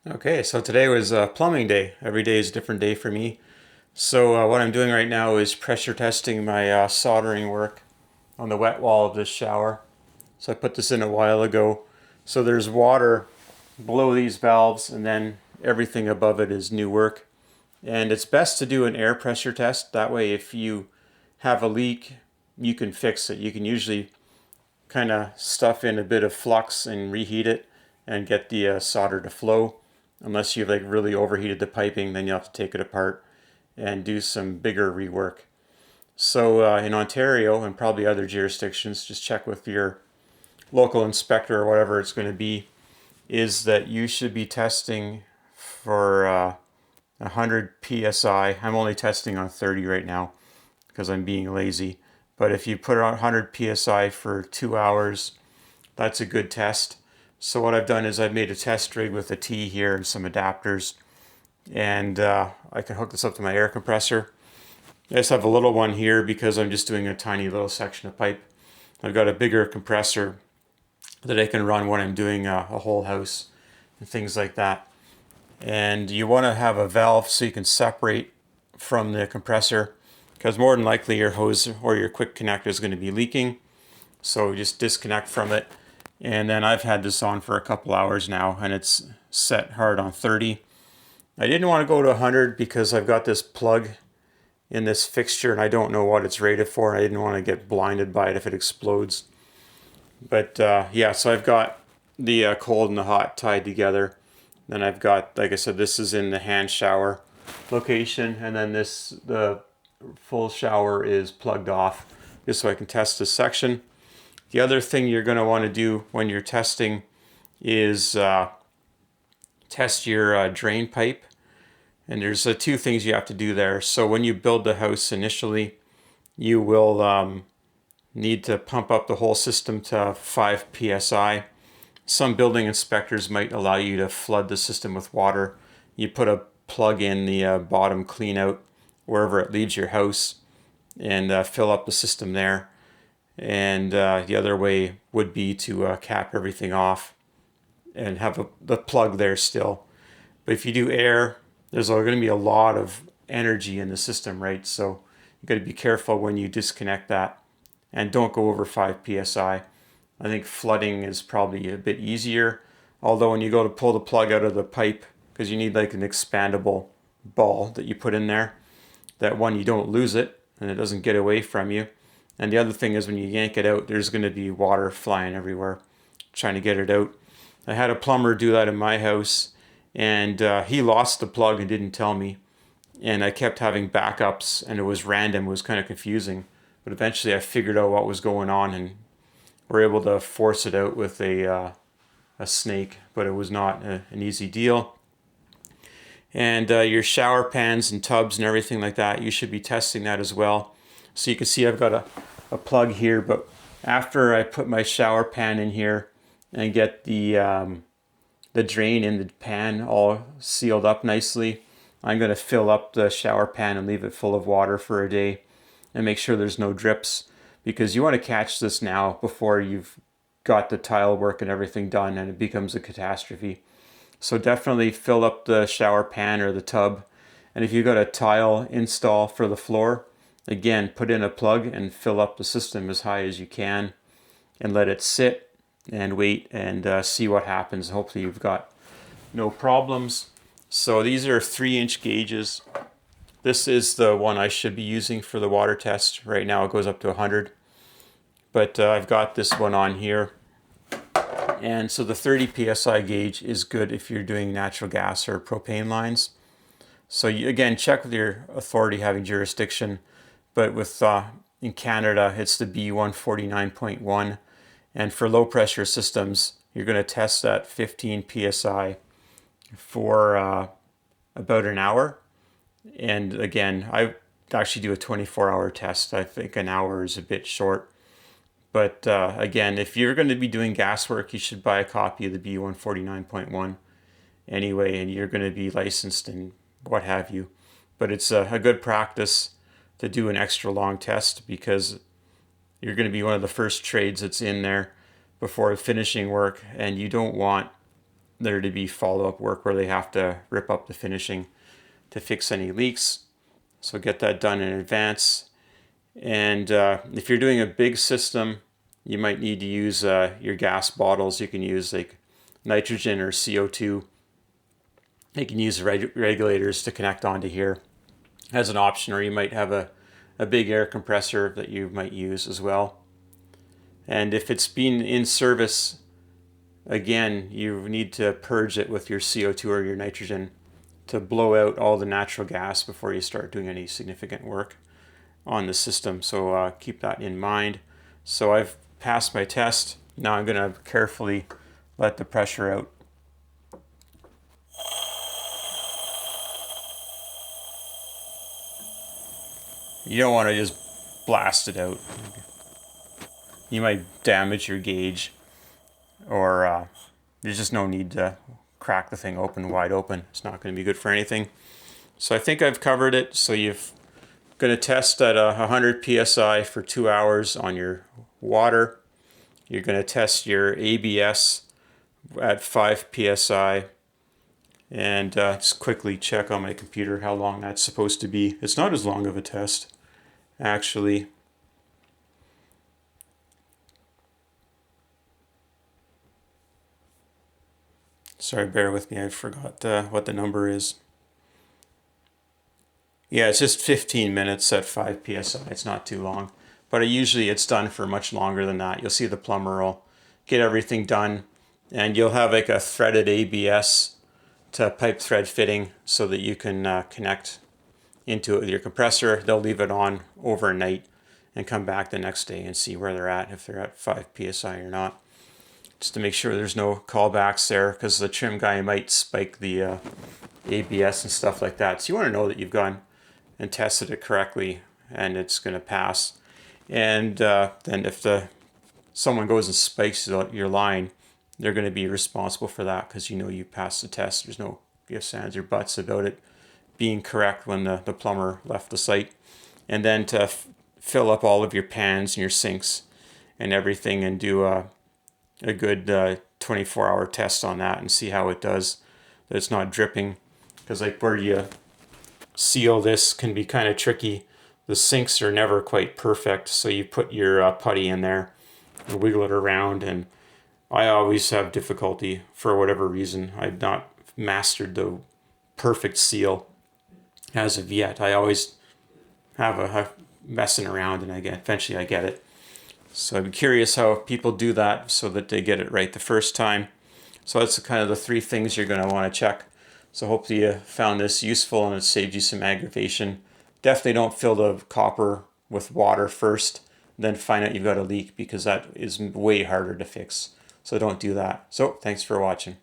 Okay, so today was plumbing day. Every day is a different day for me. So what I'm doing right now is pressure testing my soldering work on the wet wall of this shower. So I put this in a while ago. So there's water below these valves, and then everything above it is new work. And it's best to do an air pressure test. That way if you have a leak, you can fix it. You can usually kind of stuff in a bit of flux and reheat it and get the solder to flow. Unless you've like really overheated the piping, then you'll have to take it apart and do some bigger rework. So in Ontario and probably other jurisdictions, just check with your local inspector or whatever it's going to be, is that you should be testing for 100 psi. I'm only testing on 30 right now because I'm being lazy. But if you put it on 100 psi for 2 hours, that's a good test. So what I've done is I've made a test rig with a T here and some adapters, and I can hook this up to my air compressor. I just have a little one here because I'm just doing a tiny little section of pipe. I've got a bigger compressor that I can run when I'm doing a whole house and things like that. And you want to have a valve so you can separate from the compressor, because more than likely your hose or your quick connector is going to be leaking. So just disconnect from it. And then I've had this on for a couple hours now, and it's set hard on 30. I didn't want to go to 100 because I've got this plug in this fixture and I don't know what it's rated for. I didn't want to get blinded by it if it explodes. But yeah, so I've got the cold and the hot tied together. Then I've got, like I said, this is in the hand shower location, and then the full shower is plugged off just so I can test this section. The other thing you're going to want to do when you're testing is test your drain pipe. And there's two things you have to do there. So when you build the house initially, you will need to pump up the whole system to 5 psi. Some building inspectors might allow you to flood the system with water. You put a plug in the bottom clean out wherever it leaves your house and fill up the system there. And the other way would be to cap everything off and have the plug there still. But if you do air, there's going to be a lot of energy in the system, right? So you got to be careful when you disconnect that, and don't go over 5 psi. I think flooding is probably a bit easier. Although when you go to pull the plug out of the pipe, because you need like an expandable ball that you put in there, that one, you don't lose it and it doesn't get away from you. And the other thing is when you yank it out, there's going to be water flying everywhere trying to get it out. I had a plumber do that in my house, and he lost the plug and didn't tell me. And I kept having backups, and it was random. It was kind of confusing. But eventually I figured out what was going on and were able to force it out with a snake. But it was not an easy deal. And your shower pans and tubs and everything like that, you should be testing that as well. So you can see I've got a plug here, but after I put my shower pan in here and get the drain in the pan all sealed up nicely, I'm going to fill up the shower pan and leave it full of water for a day and make sure there's no drips, because you want to catch this now before you've got the tile work and everything done and it becomes a catastrophe. So definitely fill up the shower pan or the tub. And if you've got a tile install for the floor, again, put in a plug and fill up the system as high as you can and let it sit and wait and see what happens. Hopefully you've got no problems. So these are 3-inch gauges. This is the one I should be using for the water test. Right now it goes up to 100. But I've got this one on here. And so the 30 psi gauge is good if you're doing natural gas or propane lines. So you, again, check with your authority having jurisdiction. But with in Canada, it's the B149.1. And for low pressure systems, you're going to test at 15 psi for about an hour. And again, I actually do a 24-hour test. I think an hour is a bit short. But again, if you're going to be doing gas work, you should buy a copy of the B149.1 anyway, and you're going to be licensed and what have you. But it's a good practice to do an extra long test, because you're going to be one of the first trades that's in there before finishing work, and you don't want there to be follow-up work where they have to rip up the finishing to fix any leaks. So get that done in advance. And if you're doing a big system, you might need to use your gas bottles. You can use like nitrogen or CO2. You can use regulators to connect onto here as an option, or you might have a big air compressor that you might use as well. And if it's been in service, again, you need to purge it with your CO2 or your nitrogen to blow out all the natural gas before you start doing any significant work on the system. So keep that in mind. So I've passed my test. Now I'm going to carefully let the pressure out. You don't want to just blast it out. You might damage your gauge, or there's just no need to crack the thing open wide open. It's not going to be good for anything. So I think I've covered it. So you're going to test at 100 psi for 2 hours on your water. You're going to test your ABS at 5 psi. And just quickly check on my computer how long that's supposed to be. It's not as long of a test, actually. Sorry, bear with me, I forgot what the number is. Yeah, it's just 15 minutes at 5 psi. It's not too long. But usually it's done for much longer than that. You'll see the plumber will get everything done, and you'll have like a threaded ABS to pipe thread fitting so that you can connect into it with your compressor. They'll leave it on overnight and come back the next day and see where they're at, if they're at 5 psi or not. Just to make sure there's no callbacks there, because the trim guy might spike the ABS and stuff like that. So you want to know that you've gone and tested it correctly and it's going to pass. And then if someone goes and spikes your line, they're going to be responsible for that, because you know you passed the test. There's no ifs, ands, or buts about it being correct when the plumber left the site. And then to fill up all of your pans and your sinks and everything, and do a good 24-hour test on that and see how it does, that it's not dripping. Because like where you seal this can be kind of tricky. The sinks are never quite perfect, so you put your putty in there and wiggle it around, and I always have difficulty for whatever reason. I've not mastered the perfect seal as of yet. I always have a messing around, and eventually I get it. So I'm curious how people do that so that they get it right the first time. So that's kind of the 3 things you're going to want to check. So hopefully you found this useful and it saved you some aggravation. Definitely don't fill the copper with water first, then find out you've got a leak, because that is way harder to fix. So don't do that. So thanks for watching.